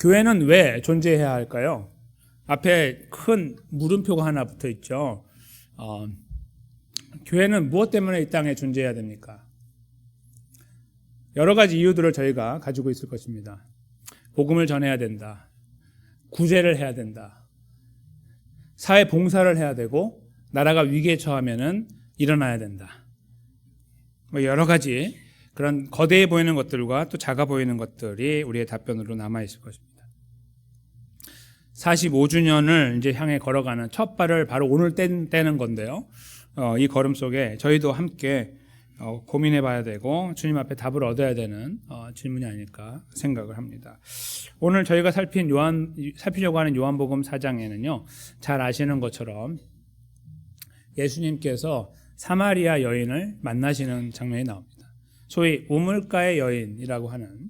교회는 왜 존재해야 할까요? 앞에 큰 물음표가 하나 붙어 있죠. 교회는 무엇 때문에 이 땅에 존재해야 됩니까? 여러 가지 이유들을 저희가 가지고 있을 것입니다. 복음을 전해야 된다. 구제를 해야 된다. 사회 봉사를 해야 되고 나라가 위기에 처하면은 일어나야 된다. 여러 가지 그런 거대해 보이는 것들과 또 작아 보이는 것들이 우리의 답변으로 남아 있을 것입니다. 45주년을 이제 향해 걸어가는 첫 발을 바로 오늘 떼는 건데요. 이 걸음 속에 저희도 함께 고민해 봐야 되고 주님 앞에 답을 얻어야 되는 질문이 아닐까 생각을 합니다. 오늘 저희가 살피려고 하는 요한복음 4장에는요. 잘 아시는 것처럼 예수님께서 사마리아 여인을 만나시는 장면이 나옵니다. 소위 우물가의 여인이라고 하는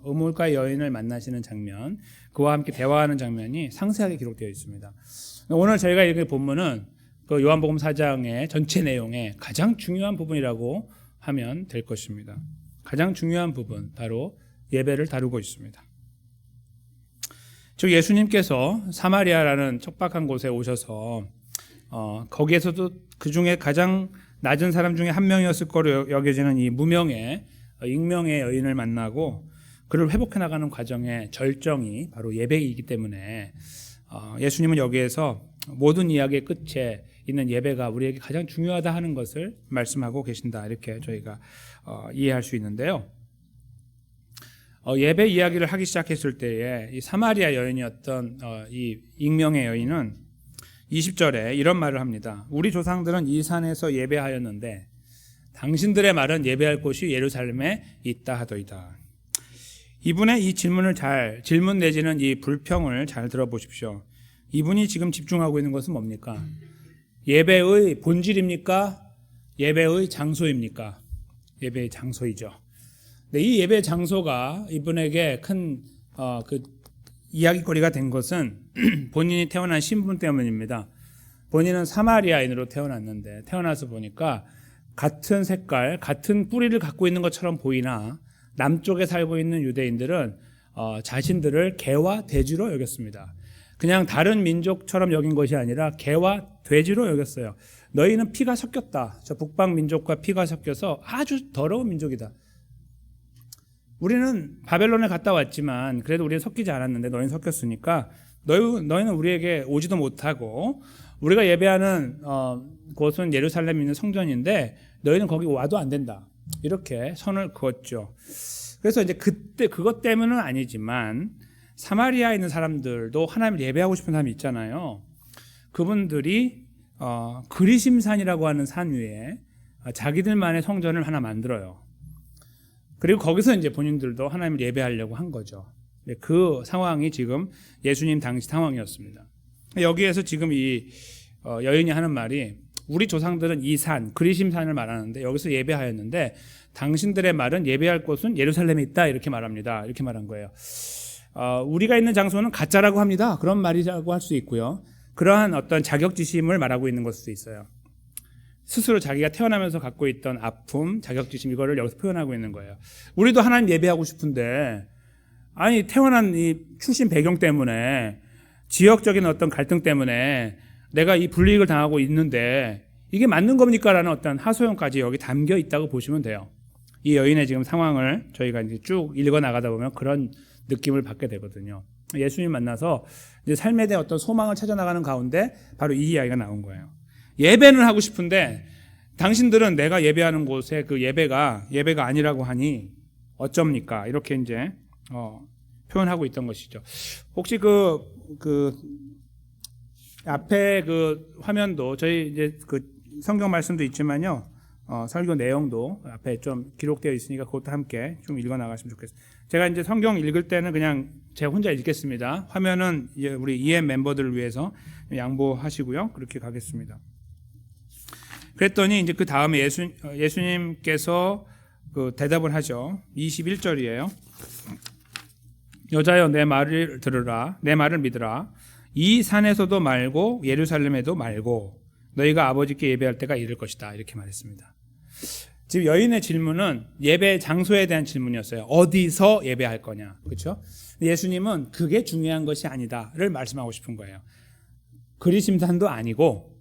우물가의 여인을 만나시는 장면, 그와 함께 대화하는 장면이 상세하게 기록되어 있습니다. 오늘 저희가 읽을 본문은 그 요한복음 4장의 전체 내용의 가장 중요한 부분이라고 하면 될 것입니다. 가장 중요한 부분, 바로 예배를 다루고 있습니다. 즉 예수님께서 사마리아라는 척박한 곳에 오셔서 거기에서도 그 중에 가장 낮은 사람 중에 한 명이었을 거로 여겨지는 이 무명의 익명의 여인을 만나고 그를 회복해 나가는 과정의 절정이 바로 예배이기 때문에 예수님은 여기에서 모든 이야기의 끝에 있는 예배가 우리에게 가장 중요하다 하는 것을 말씀하고 계신다, 이렇게 저희가 이해할 수 있는데요. 예배 이야기를 하기 시작했을 때에 이 사마리아 여인이었던 이 익명의 여인은 20절에 이런 말을 합니다. 우리 조상들은 이 산에서 예배하였는데 당신들의 말은 예배할 곳이 예루살렘에 있다 하더이다. 이분의 이 질문 내지는 이 불평을 잘 들어보십시오. 이분이 지금 집중하고 있는 것은 뭡니까? 예배의 본질입니까? 예배의 장소입니까? 예배의 장소이죠. 네, 이 예배의 장소가 이분에게 큰 이야기거리가 된 것은 본인이 태어난 신분 때문입니다. 본인은 사마리아인으로 태어났는데 태어나서 보니까 같은 색깔, 같은 뿌리를 갖고 있는 것처럼 보이나 남쪽에 살고 있는 유대인들은 자신들을 개와 돼지로 여겼습니다. 그냥 다른 민족처럼 여긴 것이 아니라 개와 돼지로 여겼어요. 너희는 피가 섞였다. 저 북방 민족과 피가 섞여서 아주 더러운 민족이다. 우리는 바벨론에 갔다 왔지만 그래도 우리는 섞이지 않았는데 너희는 섞였으니까 너희는 우리에게 오지도 못하고 우리가 예배하는 곳은 예루살렘에 있는 성전인데 너희는 거기 와도 안 된다. 이렇게 선을 그었죠. 그래서 이제 그때 그것 때문은 아니지만 사마리아에 있는 사람들도 하나님을 예배하고 싶은 사람이 있잖아요. 그분들이 그리심산이라고 하는 산 위에 자기들만의 성전을 하나 만들어요. 그리고 거기서 이제 본인들도 하나님을 예배하려고 한 거죠. 그 상황이 지금 예수님 당시 상황이었습니다. 여기에서 지금 이 여인이 하는 말이 우리 조상들은 이 산, 그리심산을 말하는데 여기서 예배하였는데 당신들의 말은 예배할 곳은 예루살렘에 있다, 이렇게 말합니다. 이렇게 말한 거예요. 우리가 있는 장소는 가짜라고 합니다. 그런 말이라고 할 수 있고요. 그러한 어떤 자격지심을 말하고 있는 것일 수도 있어요. 스스로 자기가 태어나면서 갖고 있던 아픔, 자격지심, 이거를 여기서 표현하고 있는 거예요. 우리도 하나님 예배하고 싶은데 아니 태어난 이 출신 배경 때문에 지역적인 어떤 갈등 때문에 내가 이 불이익을 당하고 있는데 이게 맞는 겁니까? 라는 어떤 하소연까지 여기 담겨 있다고 보시면 돼요. 이 여인의 지금 상황을 저희가 이제 쭉 읽어 나가다 보면 그런 느낌을 받게 되거든요. 예수님 만나서 이제 삶에 대한 어떤 소망을 찾아나가는 가운데 바로 이 이야기가 나온 거예요. 예배는 하고 싶은데 당신들은 내가 예배하는 곳에 그 예배가 아니라고 하니 어쩝니까? 이렇게 이제 표현하고 있던 것이죠. 혹시 그 앞에 그 화면도 저희 이제 그 성경 말씀도 있지만요. 설교 내용도 앞에 좀 기록되어 있으니까 그것도 함께 좀 읽어 나가시면 좋겠습니다. 제가 이제 성경 읽을 때는 그냥 제가 혼자 읽겠습니다. 화면은 우리 EM 멤버들을 위해서 양보하시고요. 그렇게 가겠습니다. 그랬더니 이제 그 다음에 예수님께서 그 대답을 하죠. 21절이에요. 여자여 내 말을 들으라. 내 말을 믿으라. 이 산에서도 말고 예루살렘에도 말고 너희가 아버지께 예배할 때가 이를 것이다. 이렇게 말했습니다. 지금 여인의 질문은 예배 장소에 대한 질문이었어요. 어디서 예배할 거냐, 그렇죠? 예수님은 그게 중요한 것이 아니다를 말씀하고 싶은 거예요. 그리심산도 아니고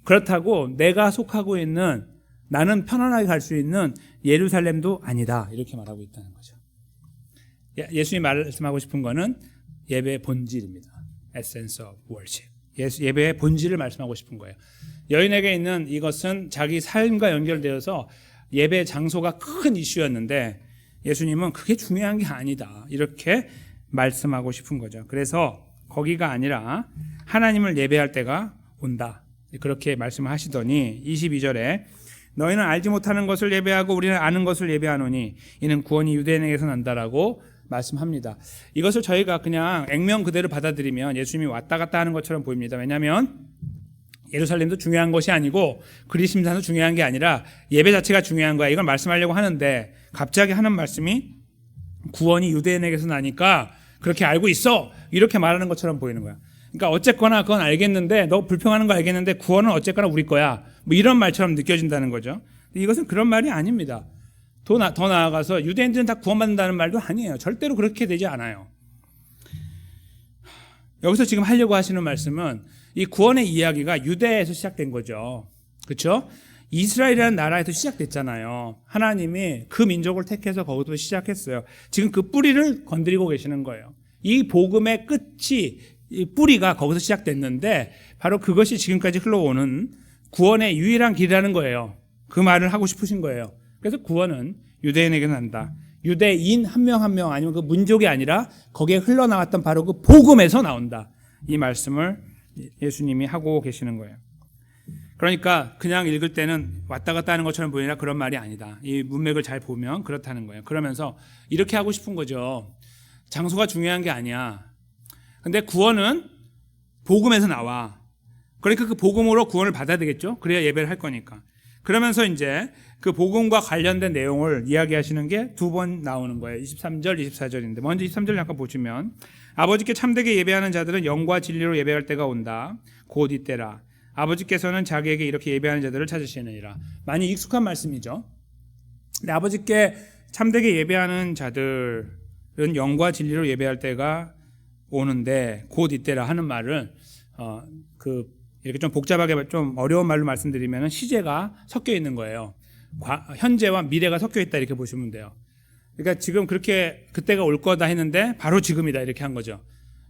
그렇다고 내가 속하고 있는 나는 편안하게 갈 수 있는 예루살렘도 아니다 이렇게 말하고 있다는 거죠. 예수님이 말씀하고 싶은 거는 예배의 본질입니다. Essence of worship. 예배의 본질을 말씀하고 싶은 거예요. 여인에게 있는 이것은 자기 삶과 연결되어서 예배 장소가 큰 이슈였는데 예수님은 그게 중요한 게 아니다 이렇게 말씀하고 싶은 거죠. 그래서 거기가 아니라 하나님을 예배할 때가 온다 그렇게 말씀하시더니 22절에 너희는 알지 못하는 것을 예배하고 우리는 아는 것을 예배하노니 이는 구원이 유대인에게서 난다라고 말씀합니다. 이것을 저희가 그냥 액면 그대로 받아들이면 예수님이 왔다 갔다 하는 것처럼 보입니다. 왜냐하면 예루살렘도 중요한 것이 아니고 그리심산도 중요한 게 아니라 예배 자체가 중요한 거야. 이걸 말씀하려고 하는데 갑자기 하는 말씀이 구원이 유대인에게서 나니까 그렇게 알고 있어 이렇게 말하는 것처럼 보이는 거야. 그러니까 어쨌거나 그건 알겠는데 너 불평하는 거 알겠는데 구원은 어쨌거나 우리 거야 뭐 이런 말처럼 느껴진다는 거죠. 이것은 그런 말이 아닙니다. 더 나아가서 유대인들은 다 구원받는다는 말도 아니에요. 절대로 그렇게 되지 않아요. 여기서 지금 하려고 하시는 말씀은 이 구원의 이야기가 유대에서 시작된 거죠. 그렇죠? 이스라엘이라는 나라에서 시작됐잖아요. 하나님이 그 민족을 택해서 거기서 시작했어요. 지금 그 뿌리를 건드리고 계시는 거예요. 이 복음의 끝이 이 뿌리가 거기서 시작됐는데 바로 그것이 지금까지 흘러오는 구원의 유일한 길이라는 거예요. 그 말을 하고 싶으신 거예요. 그래서 구원은 유대인에게 난다. 유대인 한 명 한 명 아니면 그 민족이 아니라 거기에 흘러나왔던 바로 그 복음에서 나온다. 이 말씀을 예수님이 하고 계시는 거예요. 그러니까 그냥 읽을 때는 왔다 갔다 하는 것처럼 보이나 그런 말이 아니다. 이 문맥을 잘 보면 그렇다는 거예요. 그러면서 이렇게 하고 싶은 거죠. 장소가 중요한 게 아니야. 근데 구원은 복음에서 나와. 그러니까 그 복음으로 구원을 받아야 되겠죠. 그래야 예배를 할 거니까. 그러면서 이제 그 복음과 관련된 내용을 이야기하시는 게 두 번 나오는 거예요. 23절, 24절인데 먼저 23절 잠깐 보시면 아버지께 참되게 예배하는 자들은 영과 진리로 예배할 때가 온다. 곧 이때라. 아버지께서는 자기에게 이렇게 예배하는 자들을 찾으시느니라. 많이 익숙한 말씀이죠. 근데 아버지께 참되게 예배하는 자들은 영과 진리로 예배할 때가 오는데 곧 이때라 하는 말은 이렇게 좀 복잡하게 좀 어려운 말로 말씀드리면 시제가 섞여 있는 거예요. 현재와 미래가 섞여 있다 이렇게 보시면 돼요. 그러니까 지금 그렇게 그때가 올 거다 했는데 바로 지금이다 이렇게 한 거죠.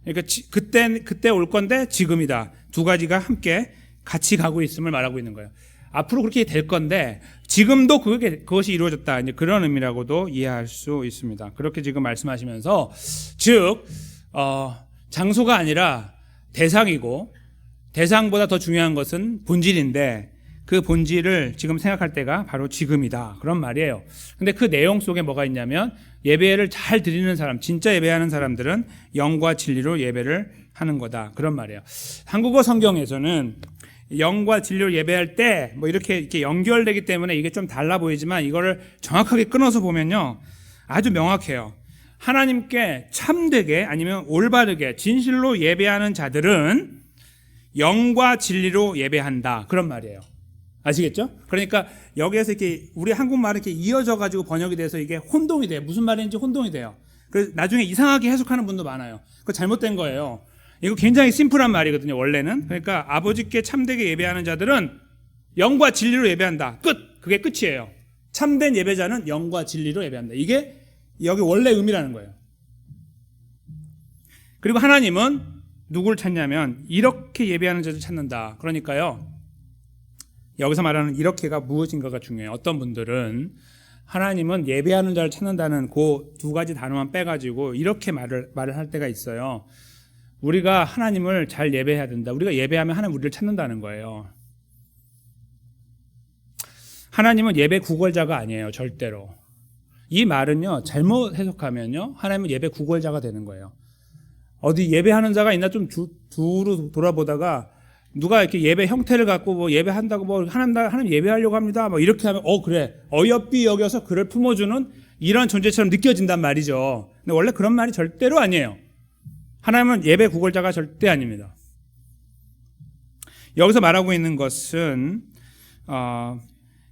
그러니까 그때 올 건데 지금이다. 두 가지가 함께 같이 가고 있음을 말하고 있는 거예요. 앞으로 그렇게 될 건데 지금도 그것이 이루어졌다. 이제 그런 의미라고도 이해할 수 있습니다. 그렇게 지금 말씀하시면서 즉 장소가 아니라 대상이고 대상보다 더 중요한 것은 본질인데 그 본질을 지금 생각할 때가 바로 지금이다. 그런 말이에요. 근데 그 내용 속에 뭐가 있냐면 예배를 잘 드리는 사람, 진짜 예배하는 사람들은 영과 진리로 예배를 하는 거다. 그런 말이에요. 한국어 성경에서는 영과 진리로 예배할 때 뭐 이렇게 연결되기 때문에 이게 좀 달라 보이지만 이거를 정확하게 끊어서 보면요. 아주 명확해요. 하나님께 참되게 아니면 올바르게 진실로 예배하는 자들은 영과 진리로 예배한다. 그런 말이에요. 아시겠죠? 그러니까 여기에서 이렇게 우리 한국말이 이렇게 이어져 가지고 번역이 돼서 이게 혼동이 돼요. 무슨 말인지 혼동이 돼요. 그래서 나중에 이상하게 해석하는 분도 많아요. 그거 잘못된 거예요. 이거 굉장히 심플한 말이거든요. 원래는. 그러니까 아버지께 참되게 예배하는 자들은 영과 진리로 예배한다. 끝. 그게 끝이에요. 참된 예배자는 영과 진리로 예배한다. 이게 여기 원래 의미라는 거예요. 그리고 하나님은 누구를 찾냐면 이렇게 예배하는 자를 찾는다. 그러니까요. 여기서 말하는 이렇게가 무엇인가가 중요해요. 어떤 분들은 하나님은 예배하는 자를 찾는다는 그 두 가지 단어만 빼가지고 이렇게 말을 할 때가 있어요. 우리가 하나님을 잘 예배해야 된다. 우리가 예배하면 하나님 우리를 찾는다는 거예요. 하나님은 예배 구걸자가 아니에요. 절대로. 이 말은요. 잘못 해석하면요. 하나님은 예배 구걸자가 되는 거예요. 어디 예배하는 자가 있나 좀 두루 돌아보다가 누가 이렇게 예배 형태를 갖고 뭐 예배한다고 뭐 하나님 예배하려고 합니다. 뭐 이렇게 하면 그래. 어여삐 여겨서 그를 품어주는 이런 존재처럼 느껴진단 말이죠. 근데 원래 그런 말이 절대로 아니에요. 하나님은 예배 구걸자가 절대 아닙니다. 여기서 말하고 있는 것은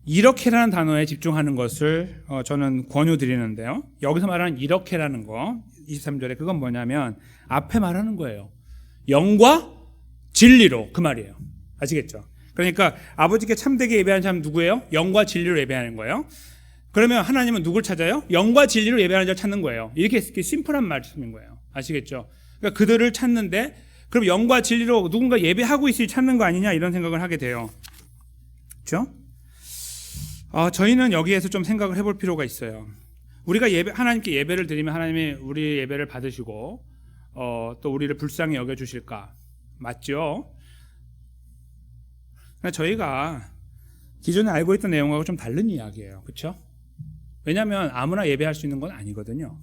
이렇게라는 단어에 집중하는 것을 저는 권유드리는데요. 여기서 말하는 이렇게라는 거 23절에 그건 뭐냐면 앞에 말하는 거예요. 영과 진리로, 그 말이에요. 아시겠죠? 그러니까 아버지께 참되게 예배하는 사람 누구예요? 영과 진리로 예배하는 거예요. 그러면 하나님은 누굴 찾아요? 영과 진리로 예배하는 자를 찾는 거예요. 이렇게 심플한 말씀인 거예요. 아시겠죠? 그러니까 그들을 찾는데, 그럼 영과 진리로 누군가 예배하고 있으니 찾는 거 아니냐, 이런 생각을 하게 돼요. 그렇죠? 저희는 여기에서 좀 생각을 해볼 필요가 있어요. 우리가 하나님께 예배를 드리면 하나님이 우리 예배를 받으시고 또 우리를 불쌍히 여겨주실까? 맞죠? 그러니까 저희가 기존에 알고 있던 내용하고 좀 다른 이야기예요. 그렇죠? 왜냐하면 아무나 예배할 수 있는 건 아니거든요.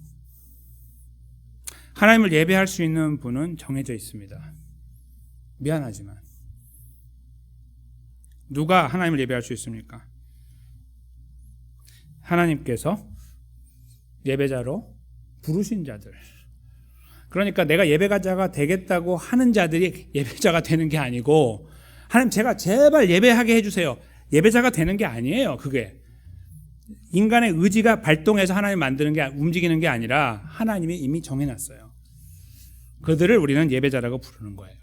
하나님을 예배할 수 있는 분은 정해져 있습니다. 미안하지만 누가 하나님을 예배할 수 있습니까? 하나님께서 예배자로 부르신 자들. 그러니까 내가 예배자가 되겠다고 하는 자들이 예배자가 되는 게 아니고, 하나님 제가 제발 예배하게 해주세요, 예배자가 되는 게 아니에요. 그게 인간의 의지가 발동해서 하나님 만드는 게, 움직이는 게 아니라 하나님이 이미 정해놨어요. 그들을 우리는 예배자라고 부르는 거예요.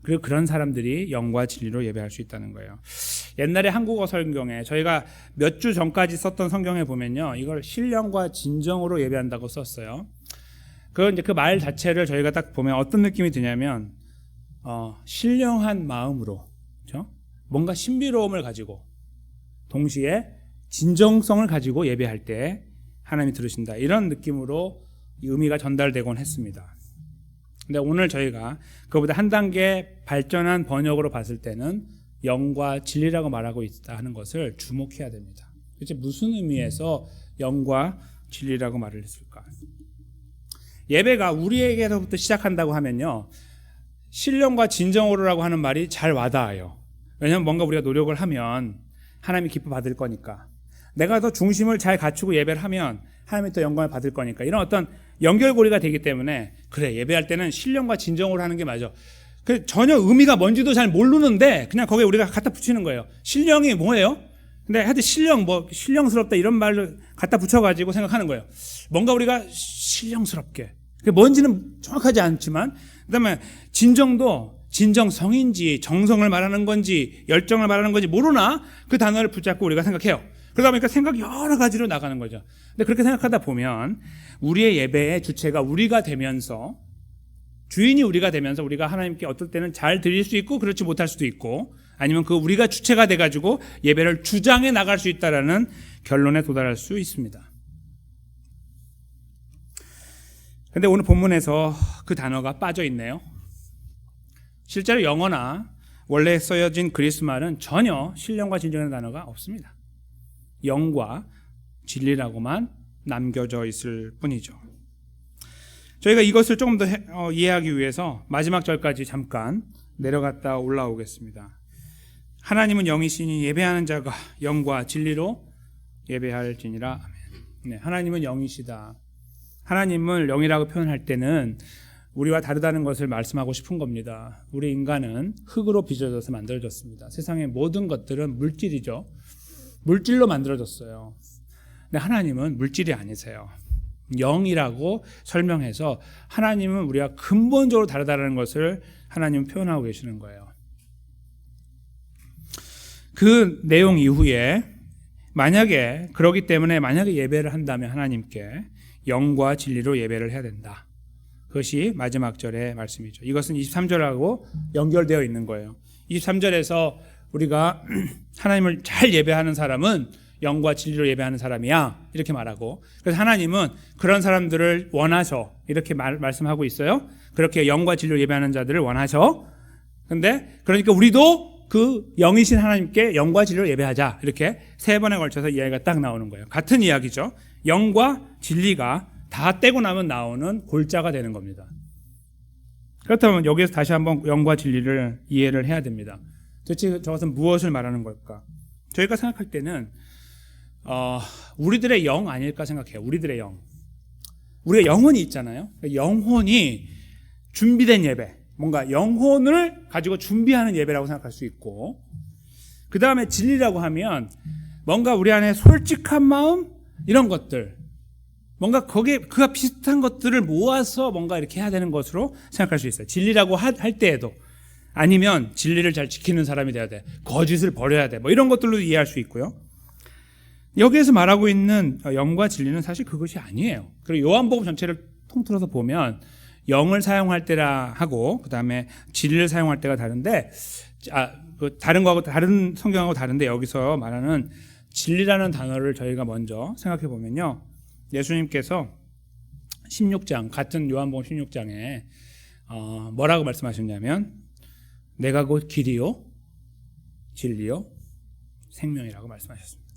그리고 그런 사람들이 영과 진리로 예배할 수 있다는 거예요. 옛날에 한국어 성경에 저희가 몇 주 전까지 썼던 성경에 보면요, 이걸 신령과 진정으로 예배한다고 썼어요. 그 말 자체를 저희가 딱 보면 어떤 느낌이 드냐면 신령한 마음으로, 그렇죠? 뭔가 신비로움을 가지고 동시에 진정성을 가지고 예배할 때 하나님이 들으신다, 이런 느낌으로 이 의미가 전달되곤 했습니다. 근데 오늘 저희가 그보다 한 단계 발전한 번역으로 봤을 때는 영과 진리라고 말하고 있다 하는 것을 주목해야 됩니다. 도대체 무슨 의미에서 영과 진리라고 말을 했을까? 예배가 우리에게서부터 시작한다고 하면요, 신령과 진정으로라고 하는 말이 잘 와닿아요. 왜냐하면 뭔가 우리가 노력을 하면 하나님이 기뻐 받을 거니까, 내가 더 중심을 잘 갖추고 예배를 하면 하나님이 더 영광을 받을 거니까, 이런 어떤 연결고리가 되기 때문에, 그래, 예배할 때는 신령과 진정으로 하는 게 맞아. 전혀 의미가 뭔지도 잘 모르는데 그냥 거기에 우리가 갖다 붙이는 거예요. 신령이 뭐예요? 근데 하여튼 신령스럽다, 이런 말을 갖다 붙여가지고 생각하는 거예요. 뭔가 우리가 신령스럽게, 그게 뭔지는 정확하지 않지만, 그다음에 진정도 진정성인지 정성을 말하는 건지 열정을 말하는 건지 모르나 그 단어를 붙잡고 우리가 생각해요. 그러다 보니까 생각이 여러 가지로 나가는 거죠. 근데 그렇게 생각하다 보면 우리의 예배의 주체가 우리가 되면서, 주인이 우리가 되면서, 우리가 하나님께 어떨 때는 잘 드릴 수 있고 그렇지 못할 수도 있고, 아니면 그 우리가 주체가 돼가지고 예배를 주장해 나갈 수 있다라는 결론에 도달할 수 있습니다. 근데 오늘 본문에서 그 단어가 빠져 있네요. 실제로 영어나 원래 써여진 그리스 말은 전혀 신령과 진정의 단어가 없습니다. 영과 진리라고만 남겨져 있을 뿐이죠. 저희가 이것을 조금 더 이해하기 위해서 마지막 절까지 잠깐 내려갔다 올라오겠습니다. 하나님은 영이시니 예배하는 자가 영과 진리로 예배할지니라. 아멘. 네, 하나님은 영이시다. 하나님을 영이라고 표현할 때는 우리와 다르다는 것을 말씀하고 싶은 겁니다. 우리 인간은 흙으로 빚어져서 만들어졌습니다. 세상의 모든 것들은 물질이죠. 물질로 만들어졌어요. 근데 하나님은 물질이 아니세요. 영이라고 설명해서 하나님은 우리가 근본적으로 다르다는 것을 하나님은 표현하고 계시는 거예요. 그 내용 이후에 만약에 예배를 한다면 하나님께 영과 진리로 예배를 해야 된다. 그것이 마지막 절의 말씀이죠. 이것은 23절하고 연결되어 있는 거예요. 23절에서 우리가 하나님을 잘 예배하는 사람은 영과 진리로 예배하는 사람이야, 이렇게 말하고, 그래서 하나님은 그런 사람들을 원하셔, 이렇게 말씀하고 있어요. 그렇게 영과 진리로 예배하는 자들을 원하셔. 근데 그러니까 우리도 그 영이신 하나님께 영과 진리로 예배하자, 이렇게 세 번에 걸쳐서 이야기가 딱 나오는 거예요. 같은 이야기죠. 영과 진리가 다 떼고 나면 나오는 골자가 되는 겁니다. 그렇다면 여기에서 다시 한번 영과 진리를 이해를 해야 됩니다. 도대체 저것은 무엇을 말하는 걸까? 저희가 생각할 때는 우리들의 영 아닐까 생각해요. 우리들의 영. 우리가 영혼이 있잖아요. 영혼이 준비된 예배, 뭔가 영혼을 가지고 준비하는 예배라고 생각할 수 있고, 그 다음에 진리라고 하면 뭔가 우리 안에 솔직한 마음 이런 것들, 뭔가 거기에 그가 비슷한 것들을 모아서 뭔가 이렇게 해야 되는 것으로 생각할 수 있어요. 진리라고 할 때에도, 아니면 진리를 잘 지키는 사람이 돼야 돼, 거짓을 버려야 돼, 뭐 이런 것들로 이해할 수 있고요. 여기에서 말하고 있는 영과 진리는 사실 그것이 아니에요. 그리고 요한복음 전체를 통틀어서 보면 영을 사용할 때라 하고 그 다음에 진리를 사용할 때가 다른데, 다른 거하고 다른 성경하고 다른데, 여기서 말하는 진리라는 단어를 저희가 먼저 생각해 보면요, 예수님께서 16장, 같은 요한복음 16장에 뭐라고 말씀하셨냐면, 내가 곧 길이요 진리요 생명이라고 말씀하셨습니다.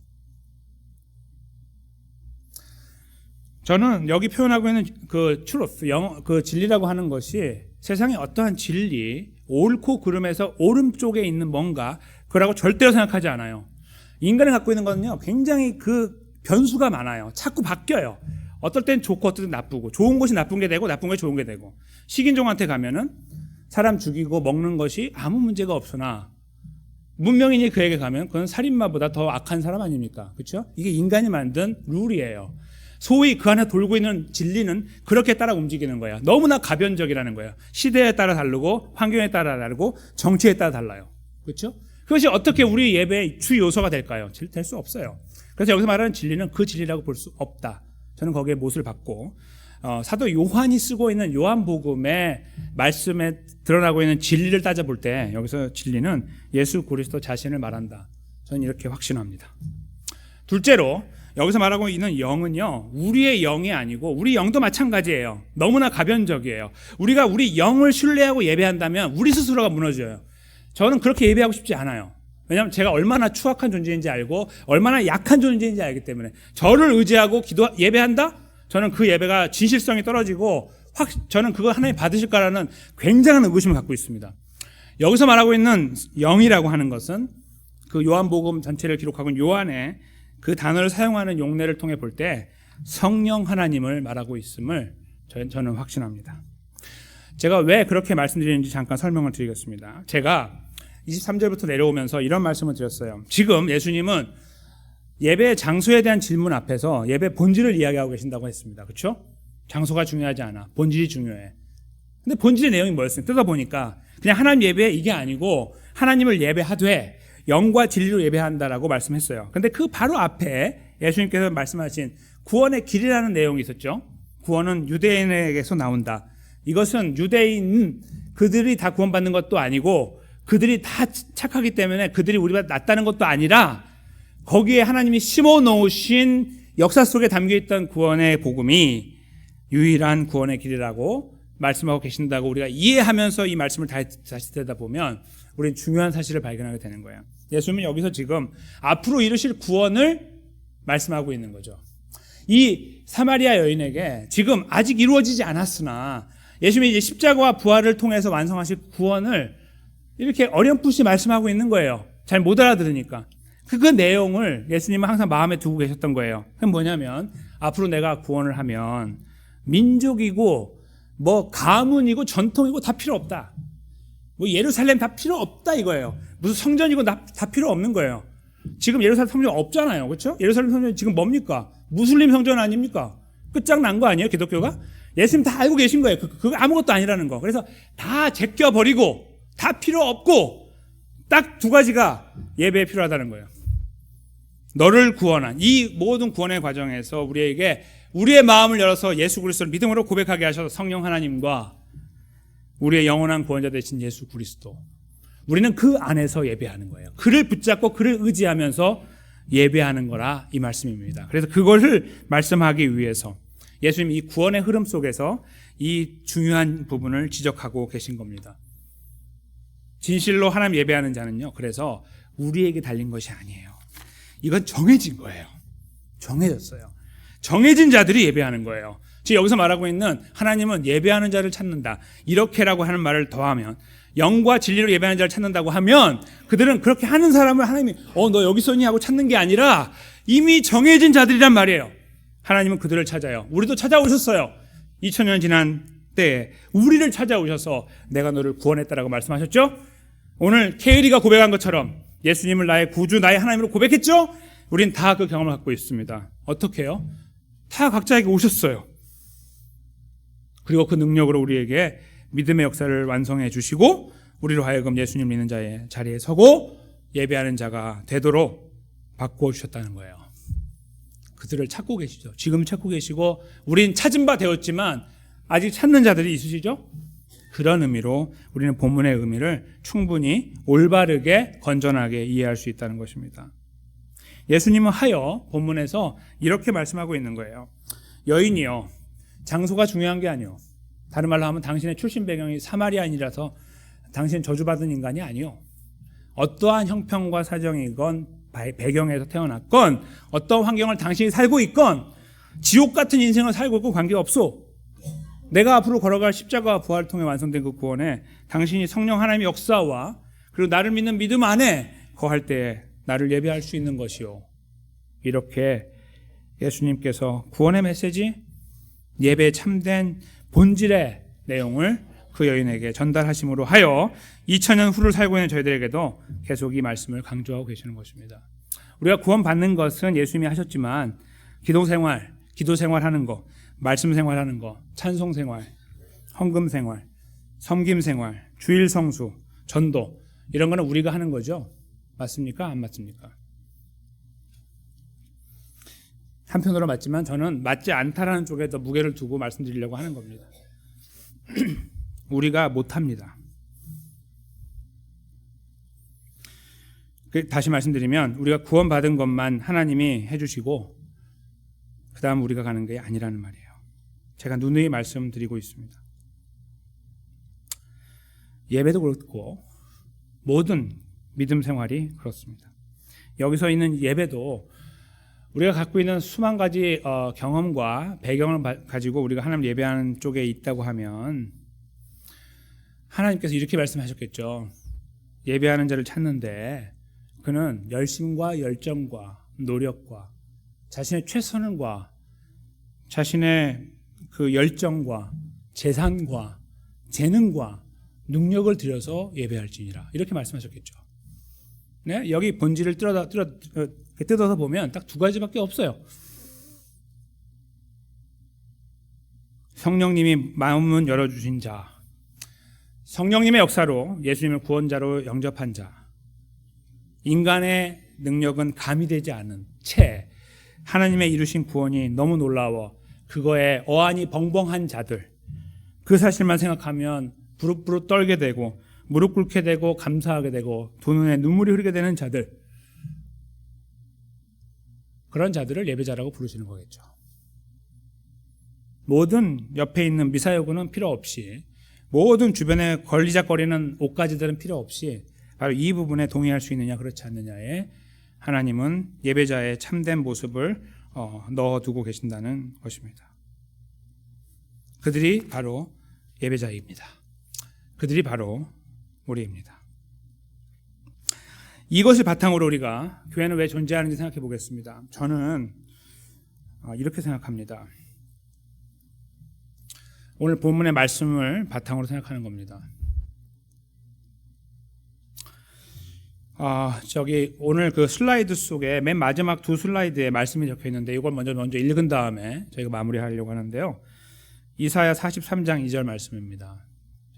저는 여기 표현하고 있는 그 truth, 그 진리라고 하는 것이 세상의 어떠한 진리, 옳고 그름에서 오른쪽에 있는 뭔가, 그라고 절대로 생각하지 않아요. 인간이 갖고 있는 거는요, 굉장히 그 변수가 많아요. 자꾸 바뀌어요. 어떨 땐 좋고 어떨 땐 나쁘고, 좋은 것이 나쁜 게 되고 나쁜 것이 좋은 게 되고. 식인종한테 가면은 사람 죽이고 먹는 것이 아무 문제가 없으나 문명인이 그에게 가면 그건 살인마보다 더 악한 사람 아닙니까? 그렇죠? 이게 인간이 만든 룰이에요. 소위 그 안에 돌고 있는 진리는 그렇게 따라 움직이는 거야. 너무나 가변적이라는 거예요. 시대에 따라 다르고 환경에 따라 다르고 정치에 따라 달라요. 그렇죠? 그것이 어떻게 우리 예배의 주 요소가 될까요? 될 수 없어요. 그래서 여기서 말하는 진리는 그 진리라고 볼 수 없다. 저는 거기에 못을 받고, 사도 요한이 쓰고 있는 요한복음의 말씀에 드러나고 있는 진리를 따져볼 때 여기서 진리는 예수 그리스도 자신을 말한다. 저는 이렇게 확신합니다. 둘째로 여기서 말하고 있는 영은요, 우리의 영이 아니고, 우리 영도 마찬가지예요. 너무나 가변적이에요. 우리가 우리 영을 신뢰하고 예배한다면 우리 스스로가 무너져요. 저는 그렇게 예배하고 싶지 않아요. 왜냐하면 제가 얼마나 추악한 존재인지 알고 얼마나 약한 존재인지 알기 때문에. 저를 의지하고 예배한다? 저는 그 예배가 진실성이 떨어지고 저는 그거 하나님 받으실까라는 굉장한 의구심을 갖고 있습니다. 여기서 말하고 있는 영이라고 하는 것은 그 요한복음 전체를 기록하고 있는 요한의 그 단어를 사용하는 용례를 통해 볼 때 성령 하나님을 말하고 있음을 저는 확신합니다. 제가 왜 그렇게 말씀드리는지 잠깐 설명을 드리겠습니다. 제가 23절부터 내려오면서 이런 말씀을 드렸어요. 지금 예수님은 예배 장소에 대한 질문 앞에서 예배 본질을 이야기하고 계신다고 했습니다. 그렇죠? 장소가 중요하지 않아. 본질이 중요해. 근데 본질의 내용이 뭐였습니까? 뜯어보니까 그냥 하나님 예배 이게 아니고 하나님을 예배하되 영과 진리로 예배한다라고 말씀했어요. 근데 그 바로 앞에 예수님께서 말씀하신 구원의 길이라는 내용이 있었죠. 구원은 유대인에게서 나온다. 이것은 유대인 그들이 다 구원받는 것도 아니고 그들이 다 착하기 때문에 그들이 우리보다 낫다는 것도 아니라 거기에 하나님이 심어 놓으신 역사 속에 담겨있던 구원의 복음이 유일한 구원의 길이라고 말씀하고 계신다고 우리가 이해하면서 이 말씀을 다시 들여다보면 우리는 중요한 사실을 발견하게 되는 거예요. 예수님은 여기서 지금 앞으로 이루실 구원을 말씀하고 있는 거죠. 이 사마리아 여인에게 지금 아직 이루어지지 않았으나 예수님이 이제 십자가와 부활을 통해서 완성하실 구원을 이렇게 어렴풋이 말씀하고 있는 거예요. 잘 못 알아들으니까. 그 내용을 예수님은 항상 마음에 두고 계셨던 거예요. 그건 뭐냐면 앞으로 내가 구원을 하면 민족이고 뭐 가문이고 전통이고 다 필요 없다. 뭐 예루살렘 다 필요 없다 이거예요. 무슨 성전이고 다 필요 없는 거예요. 지금 예루살렘 성전 없잖아요. 그렇죠? 예루살렘 성전 지금 뭡니까? 무슬림 성전 아닙니까? 끝장난 거 아니에요? 기독교가? 예수님 다 알고 계신 거예요. 그거 아무것도 아니라는 거. 그래서 다 제껴버리고 다 필요 없고 딱 두 가지가 예배에 필요하다는 거예요. 너를 구원한 이 모든 구원의 과정에서 우리에게 우리의 마음을 열어서 예수 그리스도를 믿음으로 고백하게 하셔서 성령 하나님과 우리의 영원한 구원자 되신 예수 그리스도, 우리는 그 안에서 예배하는 거예요. 그를 붙잡고 그를 의지하면서 예배하는 거라 이 말씀입니다. 그래서 그것을 말씀하기 위해서 예수님이 이 구원의 흐름 속에서 이 중요한 부분을 지적하고 계신 겁니다. 진실로 하나님 예배하는 자는요, 그래서 우리에게 달린 것이 아니에요. 이건 정해진 거예요. 정해졌어요. 정해진 자들이 예배하는 거예요. 지금 여기서 말하고 있는 하나님은 예배하는 자를 찾는다, 이렇게라고 하는 말을 더하면, 영과 진리로 예배하는 자를 찾는다고 하면 그들은 그렇게 하는 사람을 하나님이 너 여기 있었니 하고 찾는 게 아니라 이미 정해진 자들이란 말이에요. 하나님은 그들을 찾아요. 우리도 찾아오셨어요. 2000년 지난 때에 우리를 찾아오셔서 내가 너를 구원했다라고 말씀하셨죠. 오늘 케이리가 고백한 것처럼 예수님을 나의 구주, 나의 하나님으로 고백했죠? 우린 다 그 경험을 갖고 있습니다. 어떻게 해요? 다 각자에게 오셨어요. 그리고 그 능력으로 우리에게 믿음의 역사를 완성해 주시고 우리로 하여금 예수님 믿는 자의 자리에 서고 예배하는 자가 되도록 바꾸어 주셨다는 거예요. 그들을 찾고 계시죠. 지금 찾고 계시고 우린 찾은 바 되었지만 아직 찾는 자들이 있으시죠? 그런 의미로 우리는 본문의 의미를 충분히 올바르게 건전하게 이해할 수 있다는 것입니다. 예수님은 하여 본문에서 이렇게 말씀하고 있는 거예요. 여인이요, 장소가 중요한 게 아니요. 다른 말로 하면 당신의 출신 배경이 사마리아인이라서 당신은 저주받은 인간이 아니요. 어떠한 형편과 사정이건 배경에서 태어났건 어떤 환경을 당신이 살고 있건 지옥 같은 인생을 살고 있고 관계없어. 내가 앞으로 걸어갈 십자가와 부활을 통해 완성된 그 구원에 당신이 성령 하나님의 역사와 그리고 나를 믿는 믿음 안에 거할 때에 나를 예배할 수 있는 것이요. 이렇게 예수님께서 구원의 메시지, 예배의 참된 본질의 내용을 그 여인에게 전달하심으로 하여 2000년 후를 살고 있는 저희들에게도 계속 이 말씀을 강조하고 계시는 것입니다. 우리가 구원받는 것은 예수님이 하셨지만 기도 생활하는 거, 말씀 생활하는 거, 찬송 생활, 헌금 생활, 섬김 생활, 주일 성수, 전도 이런 거는 우리가 하는 거죠. 맞습니까? 안 맞습니까? 한편으로 맞지만 저는 맞지 않다라는 쪽에 더 무게를 두고 말씀드리려고 하는 겁니다. 우리가 못합니다. 다시 말씀드리면 우리가 구원받은 것만 하나님이 해주시고 그 다음 우리가 가는 게 아니라는 말이에요. 제가 누누이 말씀드리고 있습니다. 예배도 그렇고 모든 믿음 생활이 그렇습니다. 여기서 있는 예배도 우리가 갖고 있는 수만 가지 경험과 배경을 가지고 우리가 하나님 예배하는 쪽에 있다고 하면 하나님께서 이렇게 말씀하셨겠죠. 예배하는 자를 찾는데 그는 열심과 열정과 노력과 자신의 최선과 자신의 그 열정과 재산과 재능과 능력을 들여서 예배할지니라 이렇게 말씀하셨겠죠. 네? 여기 본질을 뜯어서 보면 딱 두 가지밖에 없어요. 성령님이 마음문 열어주신 자, 성령님의 역사로 예수님을 구원자로 영접한 자, 인간의 능력은 가미되지 않은 채 하나님의 이루신 구원이 너무 놀라워 그거에 어안이 벙벙한 자들, 그 사실만 생각하면 부릅부릅 떨게 되고 무릎 꿇게 되고 감사하게 되고 두 눈에 눈물이 흐르게 되는 자들, 그런 자들을 예배자라고 부르시는 거겠죠. 모든 옆에 있는 미사여구는 필요 없이, 모든 주변에 걸리작거리는 옷가지들은 필요 없이 바로 이 부분에 동의할 수 있느냐 그렇지 않느냐에 하나님은 예배자의 참된 모습을 넣어두고 계신다는 것입니다. 그들이 바로 예배자입니다. 그들이 바로 우리입니다. 이것을 바탕으로 우리가 교회는 왜 존재하는지 생각해 보겠습니다. 저는 이렇게 생각합니다. 오늘 본문의 말씀을 바탕으로 생각하는 겁니다. 오늘 그 슬라이드 속에 맨 마지막 두 슬라이드에 말씀이 적혀 있는데 이걸 먼저 읽은 다음에 저희가 마무리하려고 하는데요. 이사야 43장 2절 말씀입니다.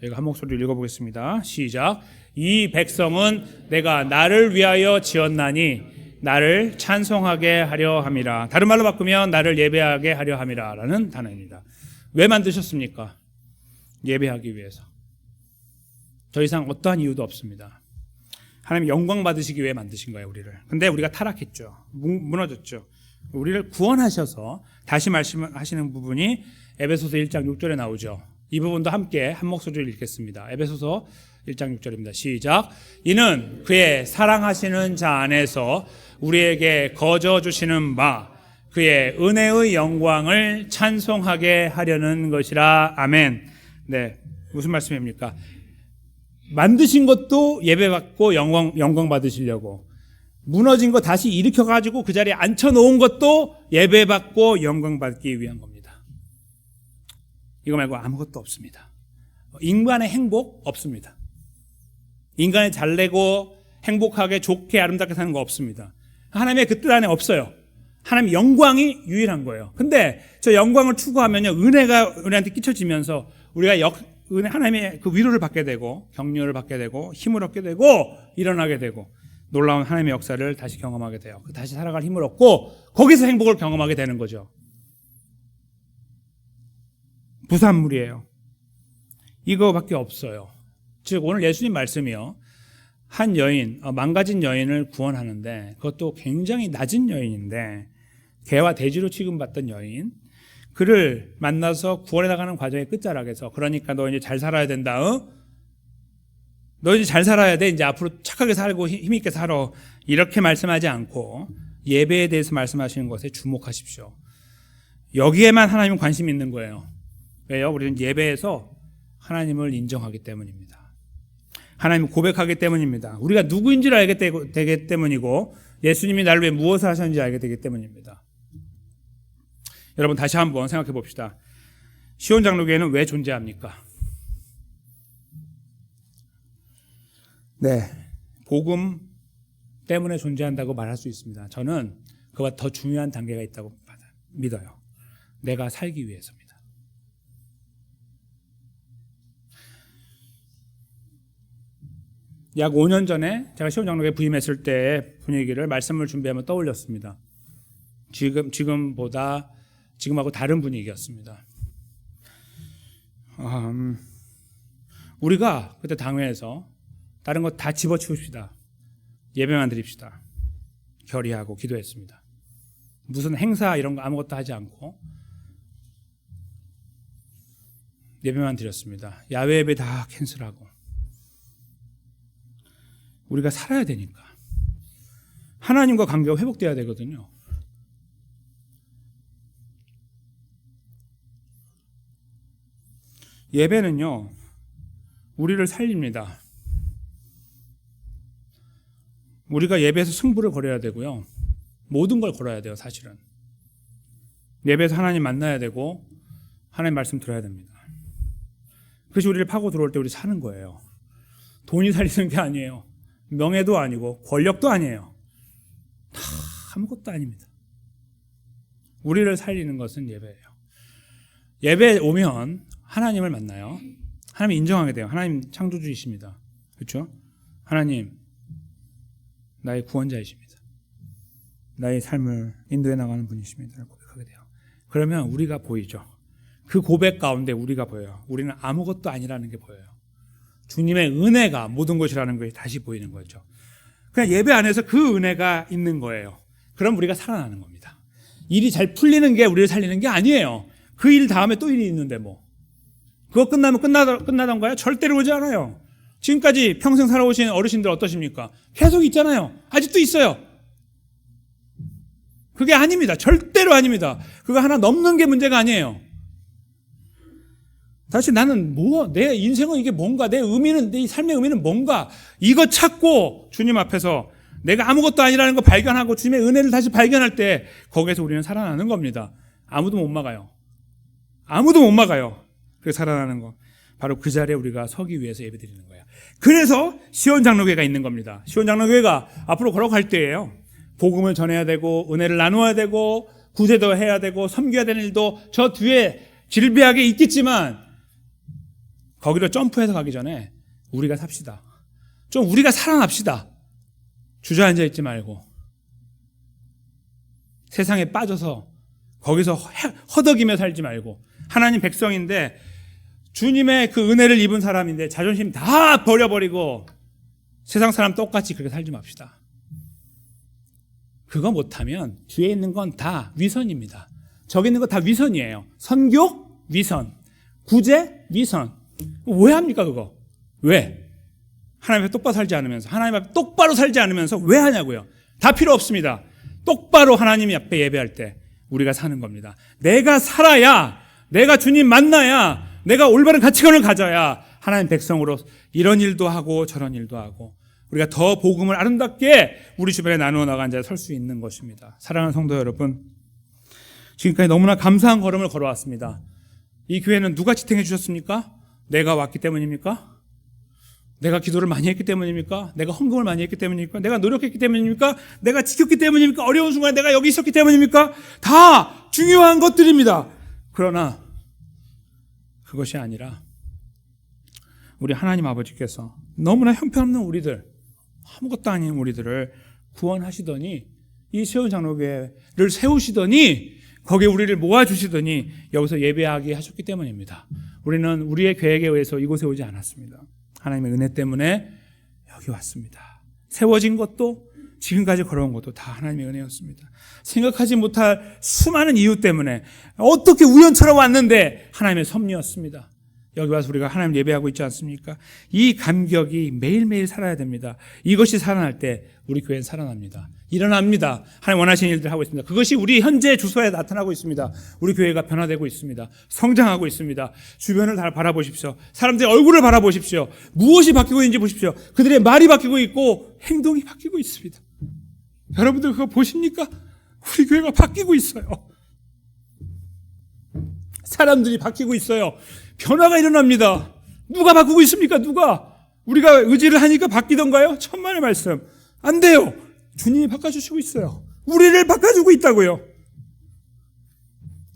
저희가 한 목소리로 읽어보겠습니다. 시작. 이 백성은 내가 나를 위하여 지었나니 나를 찬송하게 하려 함이라. 다른 말로 바꾸면 나를 예배하게 하려 함이라 라는 단어입니다. 왜 만드셨습니까? 예배하기 위해서. 더 이상 어떠한 이유도 없습니다. 하나님 영광 받으시기 위해 만드신 거예요, 우리를. 근데 우리가 타락했죠. 무너졌죠. 우리를 구원하셔서 다시 말씀하시는 부분이 에베소서 1장 6절에 나오죠. 이 부분도 함께 한 목소리로 읽겠습니다. 에베소서 1장 6절입니다. 시작. 이는 그의 사랑하시는 자 안에서 우리에게 거저 주시는 바 그의 은혜의 영광을 찬송하게 하려는 것이라. 아멘. 네, 무슨 말씀입니까? 만드신 것도 예배받고 영광 받으시려고, 무너진 거 다시 일으켜가지고 그 자리에 앉혀놓은 것도 예배받고 영광 받기 위한 겁니다. 이거 말고 아무것도 없습니다. 인간의 행복 없습니다. 인간의 잘내고 행복하게 좋게 아름답게 사는 거 없습니다. 하나님의 그 뜻 안에 없어요. 하나님의 영광이 유일한 거예요. 근데 저 영광을 추구하면요, 은혜가 우리한테 끼쳐지면서 우리가 하나님의 그 위로를 받게 되고 격려를 받게 되고 힘을 얻게 되고 일어나게 되고 놀라운 하나님의 역사를 다시 경험하게 돼요. 다시 살아갈 힘을 얻고 거기서 행복을 경험하게 되는 거죠. 부산물이에요. 이거밖에 없어요. 즉 오늘 예수님 말씀이요, 한 여인, 망가진 여인을 구원하는데, 그것도 굉장히 낮은 여인인데, 개와 돼지로 취급받던 여인, 그를 만나서 구원해 나가는 과정의 끝자락에서, 그러니까 너 이제 잘 살아야 된다. 너 이제 잘 살아야 돼. 이제 앞으로 착하게 살고 힘있게 살아. 이렇게 말씀하지 않고 예배에 대해서 말씀하시는 것에 주목하십시오. 여기에만 하나님은 관심이 있는 거예요. 왜요? 우리는 예배에서 하나님을 인정하기 때문입니다. 하나님을 고백하기 때문입니다. 우리가 누구인지를 알게 되기 때문이고 예수님이 나를 위해 무엇을 하셨는지 알게 되기 때문입니다. 여러분 다시 한번 생각해 봅시다. 시온장로교회는 왜 존재합니까? 네, 복음 때문에 존재한다고 말할 수 있습니다. 저는 그와 더 중요한 단계가 있다고 믿어요. 내가 살기 위해서입니다. 약 5년 전에 제가 시온장로교회 부임했을 때 분위기를 말씀을 준비하며 떠올렸습니다. 지금하고 다른 분위기였습니다. 우리가 그때 당회에서 다른 거 다 집어치웁시다. 예배만 드립시다. 결의하고 기도했습니다. 무슨 행사 이런 거 아무것도 하지 않고 예배만 드렸습니다. 야외 예배 다 캔슬하고. 우리가 살아야 되니까. 하나님과 관계가 회복돼야 되거든요. 예배는요, 우리를 살립니다. 우리가 예배에서 승부를 걸어야 되고요. 모든 걸 걸어야 돼요, 사실은. 예배에서 하나님 만나야 되고 하나님 말씀 들어야 됩니다. 그것이 우리를 파고 들어올 때 우리 사는 거예요. 돈이 살리는 게 아니에요. 명예도 아니고 권력도 아니에요. 다 아무것도 아닙니다. 우리를 살리는 것은 예배예요. 예배에 오면 하나님을 만나요. 하나님 인정하게 돼요. 하나님 창조주이십니다. 그렇죠? 하나님 나의 구원자이십니다. 나의 삶을 인도해 나가는 분이십니다. 고백하게 돼요. 그러면 우리가 보이죠. 그 고백 가운데 우리가 보여요. 우리는 아무것도 아니라는 게 보여요. 주님의 은혜가 모든 것이라는 것이 다시 보이는 거죠. 그냥 예배 안에서 그 은혜가 있는 거예요. 그럼 우리가 살아나는 겁니다. 일이 잘 풀리는 게 우리를 살리는 게 아니에요. 그 일 다음에 또 일이 있는데 뭐. 그거 끝나면 끝나던가요? 절대로 오지 않아요. 지금까지 평생 살아오신 어르신들 어떠십니까? 계속 있잖아요. 아직도 있어요. 그게 아닙니다. 절대로 아닙니다. 그거 하나 넘는 게 문제가 아니에요. 다시 나는 내 인생은 이게 뭔가, 내 삶의 의미는 뭔가, 이거 찾고 주님 앞에서 내가 아무것도 아니라는 거 발견하고 주님의 은혜를 다시 발견할 때 거기에서 우리는 살아나는 겁니다. 아무도 못 막아요. 아무도 못 막아요. 그 살아나는 거. 바로 그 자리에 우리가 서기 위해서 예배드리는 거예요. 그래서 시온장로교회가 있는 겁니다. 시온장로교회가 앞으로 걸어갈 때예요. 복음을 전해야 되고 은혜를 나누어야 되고 구제도 해야 되고 섬겨야 되는 일도 저 뒤에 질비하게 있겠지만 거기로 점프해서 가기 전에 우리가 삽시다. 좀 우리가 살아납시다. 주저앉아 있지 말고 세상에 빠져서 거기서 허덕이며 살지 말고 하나님 백성인데 주님의 그 은혜를 입은 사람인데 자존심 다 버려버리고 세상 사람 똑같이 그렇게 살지 맙시다. 그거 못하면 뒤에 있는 건 다 위선입니다. 저기 있는 거 다 위선이에요. 선교? 위선. 구제? 위선. 왜 합니까 그거? 왜? 하나님 앞에 똑바로 살지 않으면서, 하나님 앞에 똑바로 살지 않으면서 왜 하냐고요? 다 필요 없습니다. 똑바로 하나님 앞에 예배할 때 우리가 사는 겁니다. 내가 살아야, 내가 주님 만나야, 내가 올바른 가치관을 가져야 하나님 백성으로 이런 일도 하고 저런 일도 하고 우리가 더 복음을 아름답게 우리 주변에 나누어 나간 자에 설 수 있는 것입니다. 사랑하는 성도 여러분, 지금까지 너무나 감사한 걸음을 걸어왔습니다. 이 교회는 누가 지탱해 주셨습니까? 내가 왔기 때문입니까? 내가 기도를 많이 했기 때문입니까? 내가 헌금을 많이 했기 때문입니까? 내가 노력했기 때문입니까? 내가 지켰기 때문입니까? 어려운 순간에 내가 여기 있었기 때문입니까? 다 중요한 것들입니다. 그러나 그것이 아니라 우리 하나님 아버지께서 너무나 형편없는 우리들, 아무것도 아닌 우리들을 구원하시더니 이 세운 장로교회를 세우시더니 거기에 우리를 모아주시더니 여기서 예배하게 하셨기 때문입니다. 우리는 우리의 계획에 의해서 이곳에 오지 않았습니다. 하나님의 은혜 때문에 여기 왔습니다. 세워진 것도 지금까지 걸어온 것도 다 하나님의 은혜였습니다. 생각하지 못할 수많은 이유 때문에 어떻게 우연처럼 왔는데 하나님의 섭리였습니다. 여기 와서 우리가 하나님 예배하고 있지 않습니까? 이 감격이 매일매일 살아야 됩니다. 이것이 살아날 때 우리 교회는 살아납니다. 일어납니다. 하나님 원하시는 일들을 하고 있습니다. 그것이 우리 현재 주소에 나타나고 있습니다. 우리 교회가 변화되고 있습니다. 성장하고 있습니다. 주변을 다 바라보십시오. 사람들의 얼굴을 바라보십시오. 무엇이 바뀌고 있는지 보십시오. 그들의 말이 바뀌고 있고 행동이 바뀌고 있습니다. 여러분들 그거 보십니까? 우리 교회가 바뀌고 있어요. 사람들이 바뀌고 있어요. 변화가 일어납니다. 누가 바꾸고 있습니까? 누가? 우리가 의지를 하니까 바뀌던가요? 천만의 말씀. 안 돼요. 주님이 바꿔주시고 있어요. 우리를 바꿔주고 있다고요.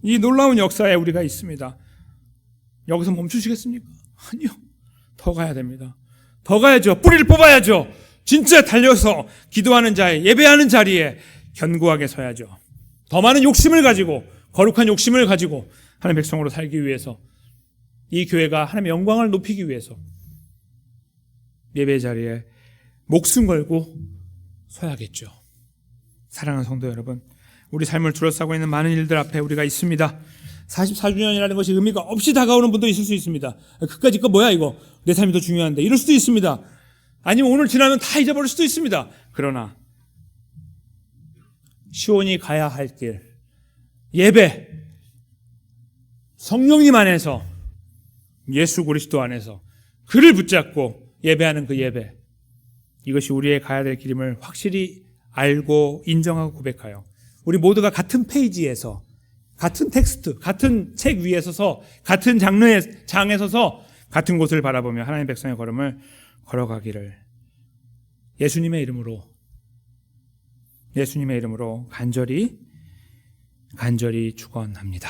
이 놀라운 역사에 우리가 있습니다. 여기서 멈추시겠습니까? 아니요. 더 가야 됩니다. 더 가야죠. 뿌리를 뽑아야죠. 진짜 달려서 기도하는 자에, 예배하는 자리에 견고하게 서야죠. 더 많은 욕심을 가지고, 거룩한 욕심을 가지고 하나님의 백성으로 살기 위해서, 이 교회가 하나님의 영광을 높이기 위해서 예배 자리에 목숨 걸고 서야겠죠. 사랑하는 성도 여러분, 우리 삶을 둘러싸고 있는 많은 일들 앞에 우리가 있습니다. 44주년이라는 것이 의미가 없이 다가오는 분도 있을 수 있습니다. 그까짓 거 뭐야 이거, 내 삶이 더 중요한데, 이럴 수도 있습니다. 아니면 오늘 지나면 다 잊어버릴 수도 있습니다. 그러나 시온이 가야 할 길, 예배, 성령님 안에서, 예수 그리스도 안에서 그를 붙잡고 예배하는 그 예배, 이것이 우리의 가야 될 길임을 확실히 알고 인정하고 고백하여 우리 모두가 같은 페이지에서, 같은 텍스트, 같은 책 위에 서서, 같은 장르의 장에 서서 같은 곳을 바라보며 하나님의 백성의 걸음을 걸어가기를 예수님의 이름으로 간절히 축원합니다.